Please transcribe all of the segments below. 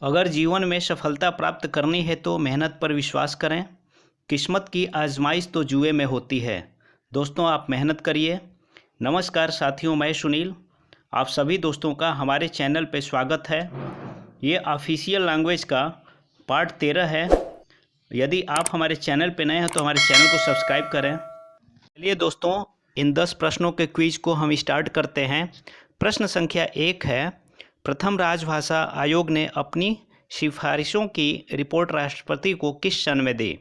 अगर जीवन में सफलता प्राप्त करनी है तो मेहनत पर विश्वास करें। किस्मत की आजमाइश तो जुए में होती है। दोस्तों, आप मेहनत करिए। नमस्कार साथियों, मैं सुनील। आप सभी दोस्तों का हमारे चैनल पे स्वागत है। ये ऑफिशियल लैंग्वेज का पार्ट 13 है। यदि आप हमारे चैनल पे नए हैं तो हमारे चैनल को सब्सक्राइब करें। चलिए दोस्तों, इन 10 प्रश्नों के क्विज को हम स्टार्ट करते हैं। प्रश्न संख्या 1 है, प्रथम राजभाषा आयोग ने अपनी सिफारिशों की रिपोर्ट राष्ट्रपति को किस सन में दी?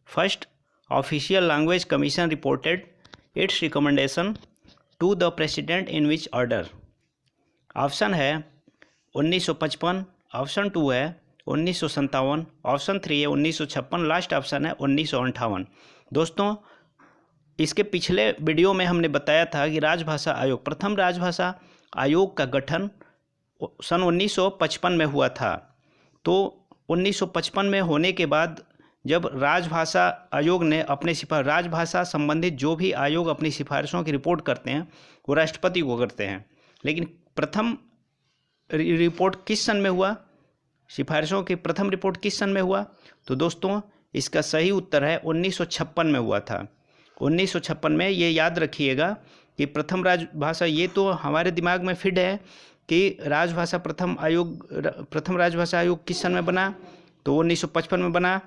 First, official language commission reported its recommendation to the president in which order? Option है 1955, ऑप्शन 2 है 1957, ऑप्शन 3 है 1956, लास्ट ऑप्शन है 1958। दोस्तों, इसके पिछले वीडियो में हमने बताया था कि राजभाषा आयोग, प्रथम राजभाषा आयोग का गठन सन 1955 में हुआ था। तो 1955 में होने के बाद जब राजभाषा आयोग ने अपने राजभाषा संबंधित जो भी आयोग अपनी सिफारिशों की रिपोर्ट करते हैं वो राष्ट्रपति को करते हैं। लेकिन प्रथम रिपोर्ट किस सन में हुआ, सिफारिशों की प्रथम रिपोर्ट किस सन में हुआ? तो दोस्तों, इसका सही उत्तर है 1956 में हुआ था। 1956 में। ये याद रखिएगा कि प्रथम राजभाषा, ये तो हमारे दिमाग में फिट है कि राजभाषा प्रथम राजभाषा आयोग किस सन में बना? तो 1955 में बना।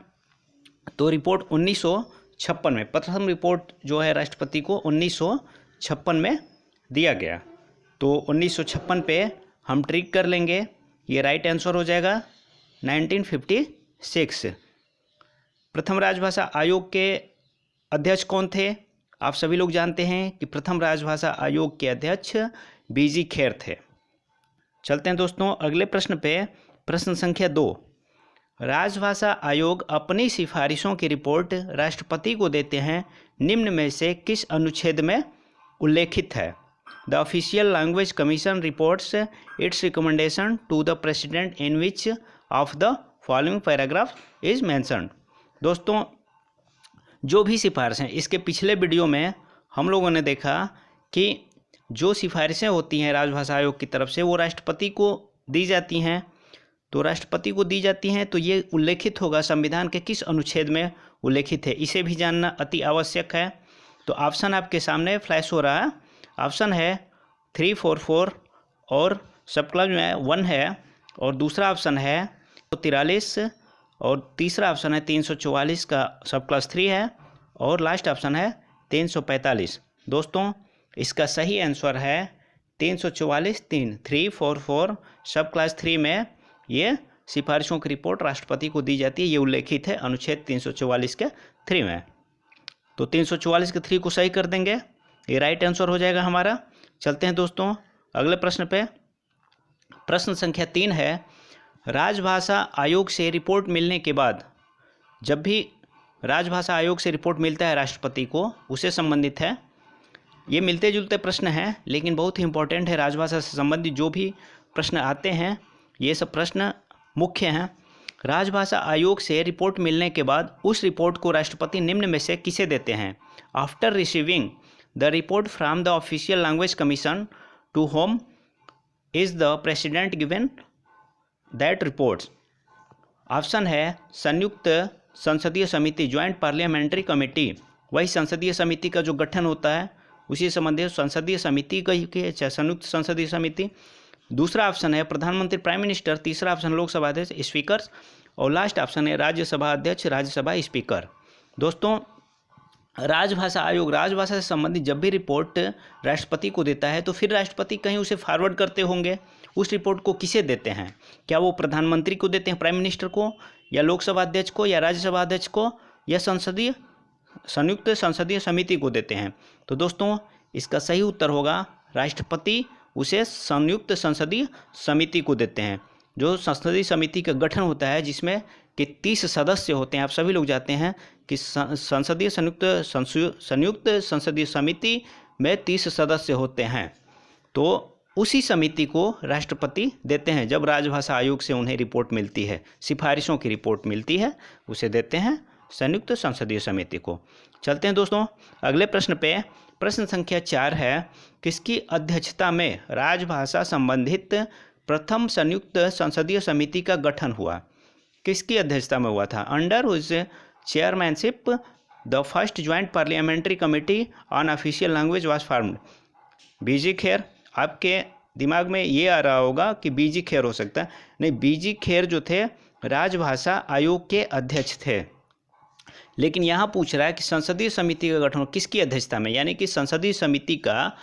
तो रिपोर्ट 1956 में, प्रथम रिपोर्ट जो है राष्ट्रपति को 1956 में दिया गया। तो 1956 पे हम ट्रिक कर लेंगे, ये राइट आंसर हो जाएगा 1956। प्रथम राजभाषा आयोग के अध्यक्ष कौन थे? आप सभी लोग जानते हैं कि प्रथम राजभाषा आयोग के अध्यक्ष बीजी खेर थे। चलते हैं दोस्तों अगले प्रश्न पे। प्रश्न संख्या 2, राजभाषा आयोग अपनी सिफारिशों की रिपोर्ट राष्ट्रपति को देते हैं, निम्न में से किस अनुच्छेद में उल्लेखित है? The official language commission reports its recommendation to the president in which of the following paragraph is mentioned? दोस्तों, जो भी सिफारिशें, इसके पिछले वीडियो में हम लोगों ने देखा कि जो सिफारिशें होती हैं राजभाषा आयोग की तरफ से वो राष्ट्रपति को दी जाती हैं। तो राष्ट्रपति को दी जाती हैं तो ये उल्लेखित होगा संविधान के किस अनुच्छेद में उल्लेखित है, इसे भी जानना अति आवश्यक है। तो ऑप्शन आपके सामने फ्लैश हो रहा है। ऑप्शन है 344 और सब क्लास में 1 है, और दूसरा ऑप्शन है 43 और तीसरा ऑप्शन है 344 का सब क्लास 3 है, और लास्ट ऑप्शन है 345। दोस्तों, इसका सही आंसर है 344, 344 सब क्लास 3 में ये सिफारिशों की रिपोर्ट राष्ट्रपति को दी जाती है। ये उल्लेखित है अनुच्छेद 344 के 3 में। तो 344 के 3 को सही कर देंगे, ये राइट आंसर हो जाएगा हमारा। चलते हैं दोस्तों अगले प्रश्न पे। प्रश्न संख्या 3 है, राजभाषा आयोग से रिपोर्ट मिलने के बाद, जब भी राजभाषा आयोग से रिपोर्ट मिलता है राष्ट्रपति को, उसे संबंधित है। ये मिलते जुलते प्रश्न हैं लेकिन बहुत ही इंपॉर्टेंट है। राजभाषा से संबंधित जो भी प्रश्न आते हैं ये सब प्रश्न मुख्य हैं। राजभाषा आयोग से रिपोर्ट मिलने के बाद उस रिपोर्ट को राष्ट्रपति निम्न में से किसे देते हैं? After receiving the report from the official language commission, to whom is the president given that reports? Option है संयुक्त संसदीय समिति, ज्वाइंट पार्लियामेंट्री कमेटी, वही संसदीय समिति का जो गठन होता है उसी संबंधित संसदीय समिति की संयुक्त संसदीय समिति। दूसरा ऑप्शन है प्रधानमंत्री, प्राइम मिनिस्टर, तीसरा ऑप्शन लोकसभा अध्यक्ष, स्पीकर, और लास्ट ऑप्शन है राज्यसभा अध्यक्ष, राज्यसभा स्पीकर। दोस्तों, राजभाषा आयोग राजभाषा से संबंधित जब भी रिपोर्ट राष्ट्रपति को देता है तो फिर राष्ट्रपति कहीं उसे फॉरवर्ड करते होंगे। उस रिपोर्ट को किसे देते हैं? क्या वो प्रधानमंत्री को देते हैं, प्राइम मिनिस्टर को, या लोकसभा अध्यक्ष को, या राज्यसभा अध्यक्ष को, या संयुक्त संसदीय समिति को देते हैं? तो दोस्तों, इसका सही उत्तर होगा राष्ट्रपति उसे संयुक्त संसदीय समिति को देते हैं। जो संसदीय समिति का गठन होता है जिसमें कि 30 सदस्य होते हैं। आप सभी लोग जानते हैं कि संयुक्त संसदीय समिति में 30 सदस्य होते हैं। तो उसी समिति को राष्ट्रपति देते हैं। जब राजभाषा आयोग से उन्हें रिपोर्ट मिलती है, सिफारिशों की रिपोर्ट मिलती है, उसे देते हैं संयुक्त संसदीय समिति को। चलते हैं दोस्तों अगले प्रश्न पे। प्रश्न संख्या 4 है, किसकी अध्यक्षता में राजभाषा संबंधित प्रथम संयुक्त संसदीय समिति का गठन हुआ? किसकी अध्यक्षता में हुआ था? Under whose chairmanship the first joint parliamentary committee on official language was formed. BG Kher, आपके दिमाग में ये आ रहा होगा कि बीजी खेर हो सकता है, नहीं, बीजी खेर जो थे राजभाषा आयोग के अध्यक्ष थे। लेकिन यहाँ पूछ रहा है कि संसदीय समिति का गठन किसकी अध्यक्षता में, यानी कि संसदीय समिति का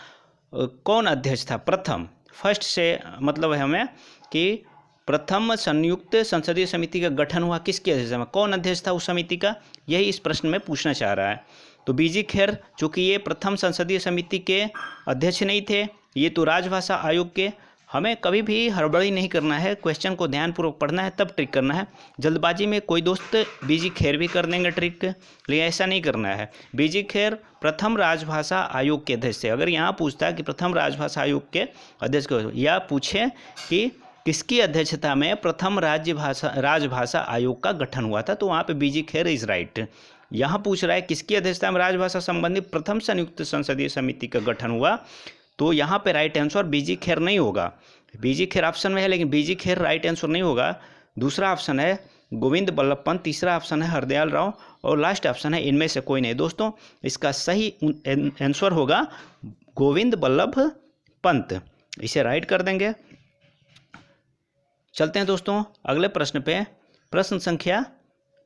कौन अध्यक्ष था? प्रथम, फर्स्ट से मतलब है हमें कि प्रथम संयुक्त संसदीय समिति का गठन हुआ किसकी अध्यक्षता में, कौन अध्यक्ष था उस समिति का, यही इस प्रश्न में पूछना चाह रहा है। तो बीजी खेर, चूँकि ये प्रथम संसदीय समिति के अध्यक्ष नहीं थे, ये तो राजभाषा आयोग के। हमें कभी भी हड़बड़ी नहीं करना है, क्वेश्चन को ध्यानपूर्वक पढ़ना है, तब ट्रिक करना है। जल्दबाजी में कोई दोस्त बीजी खेर भी कर देंगे ट्रिक, लेकिन ऐसा नहीं करना है। बीजी खेर प्रथम राजभाषा आयोग के अध्यक्ष थे। अगर यहाँ पूछता है कि प्रथम राजभाषा आयोग के अध्यक्ष को, या पूछे कि किसकी अध्यक्षता में प्रथम राजभाषा आयोग का गठन हुआ था, तो वहाँ पे बीजी खेर इज राइट। यहाँ पूछ रहा है किसकी अध्यक्षता में राजभाषा संबंधी प्रथम संयुक्त संसदीय समिति का गठन हुआ, तो यहाँ पे राइट आंसर बीजी खेर नहीं होगा। बीजी खेर ऑप्शन में है, लेकिन बीजी खेर राइट आंसर नहीं होगा। दूसरा ऑप्शन है गोविंद बल्लभ पंत, तीसरा ऑप्शन है हरदयाल राव, और लास्ट ऑप्शन है इनमें से कोई नहीं। दोस्तों, इसका सही आंसर होगा गोविंद बल्लभ पंत। इसे राइट कर देंगे। चलते हैं दोस्तों अगले प्रश्न पे। प्रश्न संख्या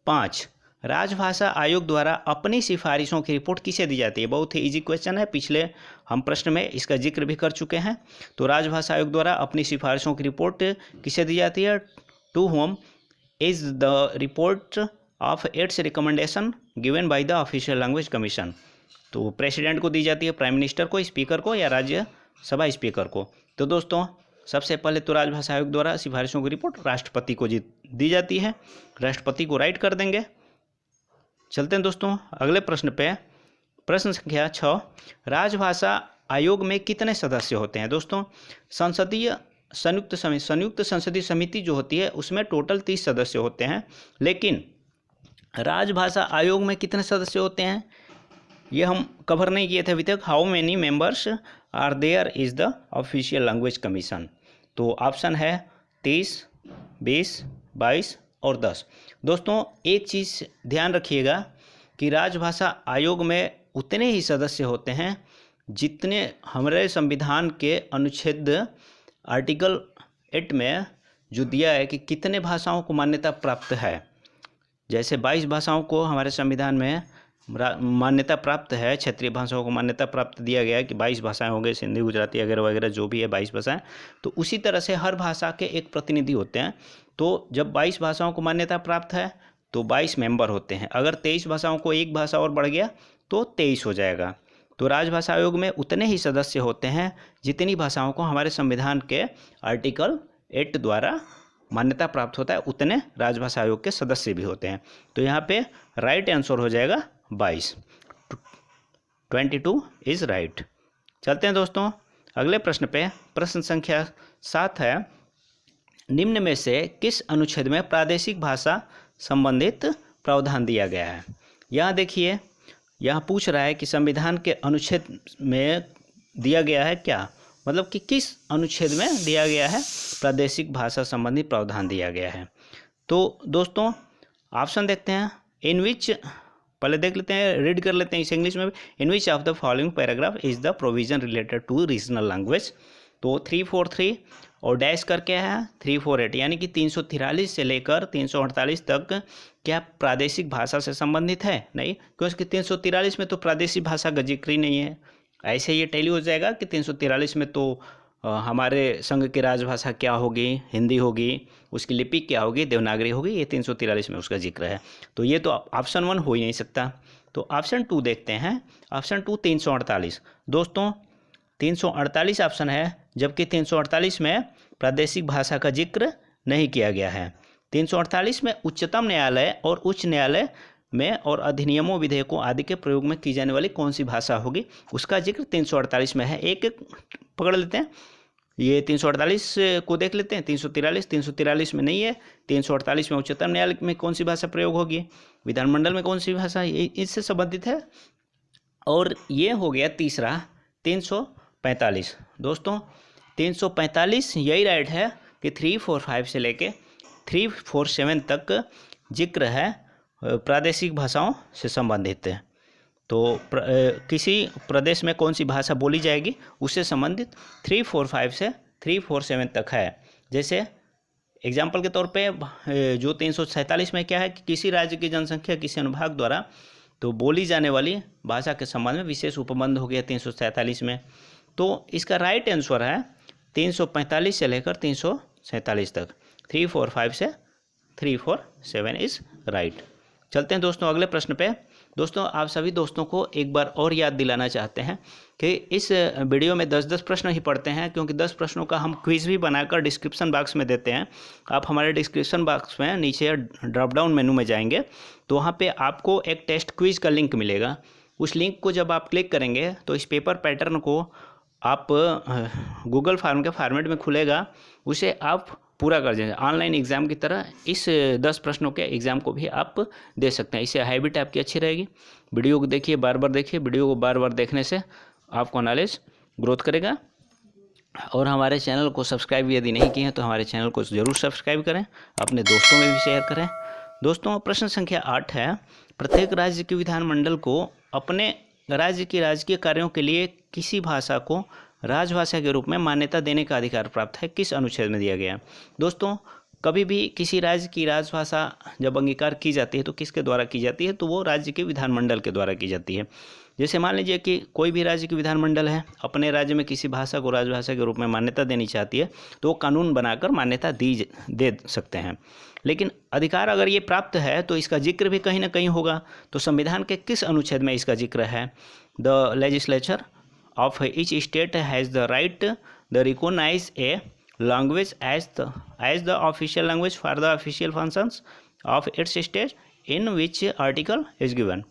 5, राजभाषा आयोग द्वारा अपनी सिफारिशों की रिपोर्ट किसे दी जाती है? बहुत ही इजी क्वेश्चन है, पिछले हम प्रश्न में इसका जिक्र भी कर चुके हैं। तो राजभाषा आयोग द्वारा अपनी सिफारिशों की रिपोर्ट किसे दी जाती है? To whom is the report of its recommendation given by the official language commission. तो प्रेसिडेंट को दी जाती है, प्राइम मिनिस्टर को, स्पीकर को, या राज्यसभा स्पीकर को? तो दोस्तों, सबसे पहले तो राजभाषा आयोग द्वारा सिफारिशों की रिपोर्ट राष्ट्रपति को दी जाती है। राष्ट्रपति को राइट कर देंगे। चलते हैं दोस्तों अगले प्रश्न पे। प्रश्न संख्या 6, राजभाषा आयोग में कितने सदस्य होते हैं? दोस्तों, संयुक्त संसदीय समिति जो होती है उसमें टोटल 30 सदस्य होते हैं, लेकिन राजभाषा आयोग में कितने सदस्य होते हैं ये हम कवर नहीं किए थे अभी तक। How many members are there is the official language commission? तो ऑप्शन है 30, 20, 22 और 10। दोस्तों, एक चीज़ ध्यान रखिएगा कि राजभाषा आयोग में उतने ही सदस्य होते हैं जितने हमारे संविधान के अनुच्छेद आर्टिकल 8 में जो दिया है कि कितने भाषाओं को मान्यता प्राप्त है। जैसे 22 भाषाओं को हमारे संविधान में मान्यता प्राप्त है, क्षेत्रीय भाषाओं को मान्यता प्राप्त दिया गया है कि 22 भाषाएं हो गई, सिंधी, गुजराती वगैरह वगैरह जो भी है 22 भाषाएं। तो उसी तरह से हर भाषा के एक प्रतिनिधि होते हैं। तो जब 22 भाषाओं को मान्यता प्राप्त है तो 22 मेंबर होते हैं। अगर 23 भाषाओं को एक भाषा और बढ़ गया तो 23 हो जाएगा। तो राजभाषा आयोग में उतने ही सदस्य होते हैं जितनी भाषाओं को हमारे संविधान के आर्टिकल 8 द्वारा मान्यता प्राप्त होता है, उतने राजभाषा आयोग के सदस्य भी होते हैं। तो यहाँ पे राइट आंसर हो जाएगा 22, 22 इज राइट। चलते हैं दोस्तों अगले प्रश्न पे। प्रश्न संख्या 7 है, निम्न में से किस अनुच्छेद में प्रादेशिक भाषा संबंधित प्रावधान दिया गया है? यहाँ देखिए, यहाँ पूछ रहा है कि संविधान के अनुच्छेद में दिया गया है क्या, मतलब कि किस अनुच्छेद में दिया गया है प्रादेशिक भाषा संबंधी प्रावधान दिया गया है। तो दोस्तों ऑप्शन देखते हैं। इन विच, पहले देख लेते हैं, रीड कर लेते हैं इस इंग्लिश में भी। In which of the following paragraph is the provision related to regional language? तो 343 और डैश करके है 348, यानी कि 343 से लेकर 348 तक क्या प्रादेशिक भाषा से संबंधित है? नहीं, क्योंकि 343 में तो प्रादेशिक भाषा का जिक्र ही नहीं है। ऐसे ये टैली हो जाएगा कि 343 में तो हमारे संघ की राजभाषा क्या होगी, हिंदी होगी, उसकी लिपि क्या होगी, देवनागरी होगी, ये 343 में उसका जिक्र है। तो ये तो ऑप्शन 1 हो ही नहीं सकता। तो ऑप्शन 2 देखते हैं। ऑप्शन 2 348। दोस्तों 348 ऑप्शन है, जबकि 348 में प्रादेशिक भाषा का जिक्र नहीं किया गया है। 348 में उच्चतम न्यायालय और उच्च न्यायालय में और अधिनियमों, विधेयकों आदि के प्रयोग में की जाने वाली कौन सी भाषा होगी, उसका जिक्र 348 में है। एक एक पकड़ लेते हैं। ये 348 को देख लेते हैं। 343 में नहीं है। 348 में उच्चतम न्यायालय में कौन सी भाषा प्रयोग होगी, विधानमंडल में कौन सी भाषा, इससे संबंधित है। और ये हो गया तीसरा 345। दोस्तों 345 यही राइट है कि 345 से लेके 347 तक जिक्र है प्रादेशिक भाषाओं से संबंधित है। तो किसी प्रदेश में कौन सी भाषा बोली जाएगी उससे संबंधित 345 से 347 तक है। जैसे एग्जाम्पल के तौर पे जो 347 में क्या है कि किसी राज्य की जनसंख्या किसी अनुभाग द्वारा तो बोली जाने वाली भाषा के संबंध में विशेष उपबंध हो गया 347 में। तो इसका राइट आंसर है 345 से लेकर 347 तक, 345 से 347 इज राइट। चलते हैं दोस्तों अगले प्रश्न पे। दोस्तों आप सभी दोस्तों को एक बार और याद दिलाना चाहते हैं कि इस वीडियो में 10-10 प्रश्न ही पढ़ते हैं, क्योंकि 10 प्रश्नों का हम क्विज भी बनाकर डिस्क्रिप्शन बॉक्स में देते हैं। आप हमारे डिस्क्रिप्शन बॉक्स में नीचे ड्रॉप डाउन मेनू में जाएंगे तो वहाँ पे आपको एक टेस्ट क्विज का लिंक मिलेगा। उस लिंक को जब आप क्लिक करेंगे तो इस पेपर पैटर्न को आप गूगल फॉर्म के फॉर्मेट में खुलेगा, उसे आप पूरा कर देंगे। ऑनलाइन एग्ज़ाम की तरह इस 10 प्रश्नों के एग्ज़ाम को भी आप दे सकते हैं। इससे हैबिट आपकी अच्छी रहेगी। वीडियो को देखिए, बार बार देखिए। वीडियो को बार बार देखने से आपको नॉलेज ग्रोथ करेगा। और हमारे चैनल को सब्सक्राइब यदि नहीं किए हैं तो हमारे चैनल को ज़रूर सब्सक्राइब करें, अपने दोस्तों में भी शेयर करें। दोस्तों प्रश्न संख्या 8 है, प्रत्येक राज्य के विधानमंडल को अपने राज्य की राजकीय कार्यों के लिए किसी भाषा को राजभाषा के रूप में मान्यता देने का अधिकार प्राप्त है, किस अनुच्छेद में दिया गया। दोस्तों कभी भी किसी राज्य की राजभाषा जब अंगीकार की जाती है तो किसके द्वारा की जाती है, तो वो राज्य के विधानमंडल के द्वारा की जाती है। जैसे मान लीजिए कि कोई भी राज्य की विधानमंडल है, अपने राज्य में किसी भाषा को राजभाषा के रूप में मान्यता देनी चाहती है तो वो कानून बनाकर मान्यता दे सकते हैं। लेकिन अधिकार अगर ये प्राप्त है तो इसका जिक्र भी कहीं ना कहीं होगा। तो संविधान के किस अनुच्छेद में इसका जिक्र है। The legislature of each state has the right to recognize a language as the official language for the official functions of its state in which article is given।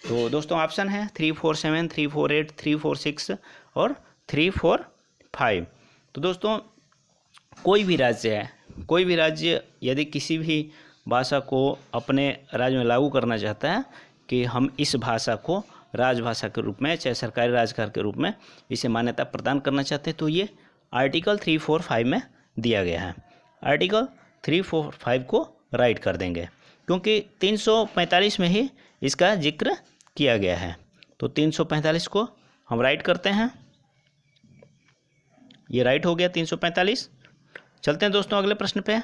तो दोस्तों ऑप्शन है 347, 348, 346 और 345। तो दोस्तों कोई भी राज्य है, कोई भी राज्य यदि किसी भी भाषा को अपने राज्य में लागू करना चाहता है कि हम इस भाषा को राजभाषा के रूप में, चाहे सरकारी राजकार के रूप में इसे मान्यता प्रदान करना चाहते हैं, तो ये आर्टिकल 345 में दिया गया है। आर्टिकल 345 को राइट कर देंगे क्योंकि 345 में ही इसका जिक्र किया गया है। तो 345 को हम राइट करते हैं, ये राइट हो गया 345। चलते हैं दोस्तों अगले प्रश्न पे।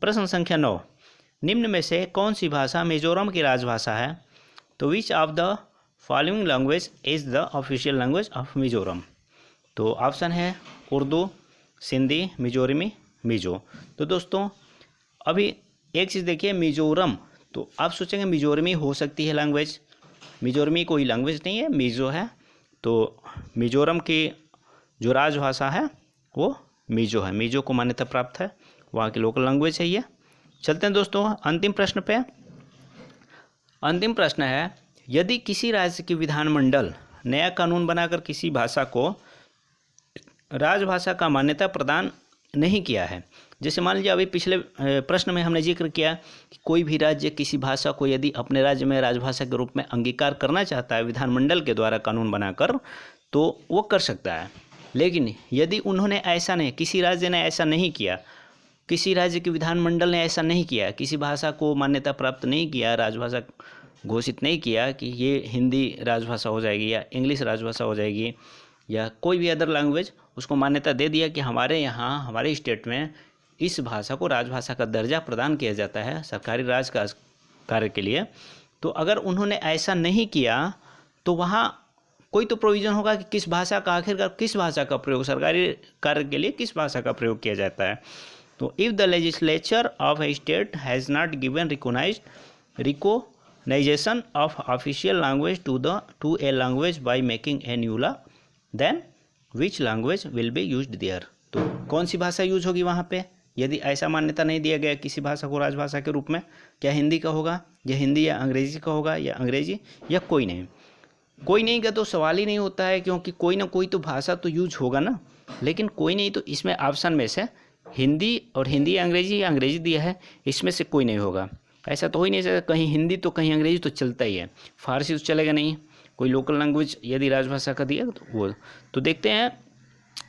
प्रश्न संख्या 9, निम्न में से कौन सी भाषा मिजोरम की राजभाषा है। तो विच of the following language is the official language of Mizoram. तो ऑप्शन है उर्दू, सिंधी, मिजोरमी, मिजो। तो दोस्तों अभी एक चीज़ देखिए, मिजोरम, तो आप सोचेंगे मिजोरमी हो सकती है लैंग्वेज। मिजोरमी कोई लैंग्वेज नहीं है, मिजो है। तो मिजोरम की जो राजभाषा है वो मिजो है, मिजो को मान्यता प्राप्त है, वहाँ की लोकल लैंग्वेज है ये। चलते हैं दोस्तों अंतिम प्रश्न पे। अंतिम प्रश्न है, यदि किसी राज्य की विधानमंडल नया कानून बनाकर किसी भाषा को राजभाषा का मान्यता प्रदान नहीं किया है, जैसे मान लीजिए अभी पिछले प्रश्न में हमने जिक्र किया कि कोई भी राज्य किसी भाषा को यदि अपने राज्य में राजभाषा के रूप में अंगीकार करना चाहता है विधानमंडल के द्वारा कानून बनाकर, तो वो कर सकता है। लेकिन यदि उन्होंने ऐसा नहीं, किसी राज्य ने ऐसा नहीं किया, किसी राज्य के विधानमंडल ने ऐसा नहीं किया, किसी भाषा को मान्यता प्राप्त नहीं किया, राजभाषा घोषित नहीं किया कि ये हिंदी राजभाषा हो जाएगी या इंग्लिश राजभाषा हो जाएगी या कोई भी अदर लैंग्वेज, उसको मान्यता दे दिया कि हमारे यहाँ हमारे स्टेट में इस भाषा को राजभाषा का दर्जा प्रदान किया जाता है सरकारी राज कार्य के लिए। तो अगर उन्होंने ऐसा नहीं किया तो वहाँ कोई तो प्रोविज़न होगा कि किस भाषा का, आखिरकार किस भाषा का प्रयोग सरकारी कार्य के लिए किस भाषा का प्रयोग किया जाता है। तो if the legislature of a state has not given recognization of official language to a language by making a new law, then which language will be used there. तो कौन सी भाषा यूज होगी वहाँ पे यदि ऐसा मान्यता नहीं दिया गया किसी भाषा को राजभाषा के रूप में। क्या हिंदी का होगा, या हिंदी या अंग्रेजी का होगा, या अंग्रेजी, या कोई नहीं। कोई नहीं का तो सवाल ही नहीं होता है, क्योंकि कोई ना कोई तो भाषा तो यूज होगा ना। लेकिन कोई नहीं, तो इसमें ऑप्शन में से हिंदी और हिंदी अंग्रेजी या अंग्रेजी दिया है, इसमें से कोई नहीं होगा। ऐसा तो हो ही नहीं सकता, कहीं हिंदी तो कहीं अंग्रेजी तो चलता ही है, फारसी तो चलेगा नहीं। कोई लोकल लैंग्वेज यदि राजभाषा का दिया तो वो, तो देखते हैं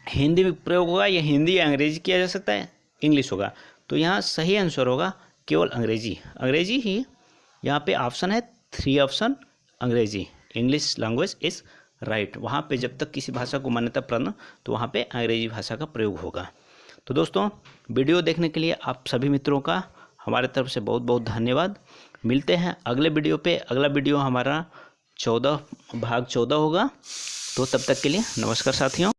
हिंदी में प्रयोग होगा या हिंदी या अंग्रेजी किया जा सकता है। इंग्लिश होगा। तो यहाँ सही आंसर होगा केवल अंग्रेजी, अंग्रेजी ही यहाँ पे ऑप्शन है 3 ऑप्शन अंग्रेजी, इंग्लिश लैंग्वेज इज राइट। वहाँ पे जब तक किसी भाषा को मान्यता प्रदान तो वहाँ पे अंग्रेजी भाषा का प्रयोग होगा। तो दोस्तों वीडियो देखने के लिए आप सभी मित्रों का हमारे तरफ से बहुत बहुत धन्यवाद। मिलते हैं अगले वीडियो पे। अगला वीडियो हमारा भाग 14 होगा। तो तब तक के लिए नमस्कार साथियों।